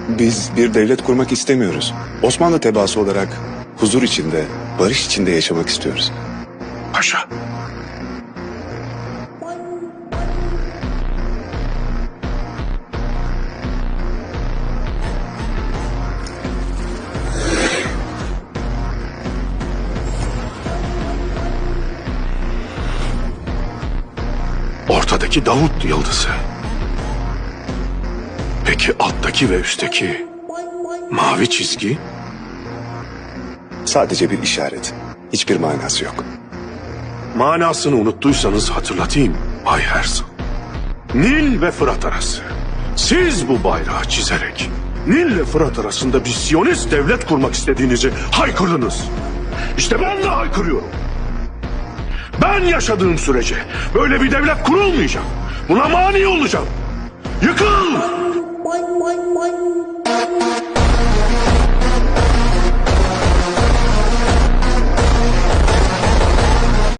Biz bir devlet kurmak istemiyoruz. Osmanlı tebaası olarak huzur içinde, barış içinde yaşamak istiyoruz. Paşa. Ortadaki Davut yıldızı. Peki alttaki ve üstteki mavi çizgi? Sadece bir işaret. Hiçbir manası yok. Manasını unuttuysanız hatırlatayım Bay Herzl. Nil ve Fırat arası. Siz bu bayrağı çizerek Nil ve Fırat arasında bir Siyonist devlet kurmak istediğinizi haykırdınız. İşte ben de haykırıyorum. Ben yaşadığım sürece böyle bir devlet kurulmayacak. Buna mani olacağım. Yıkıl!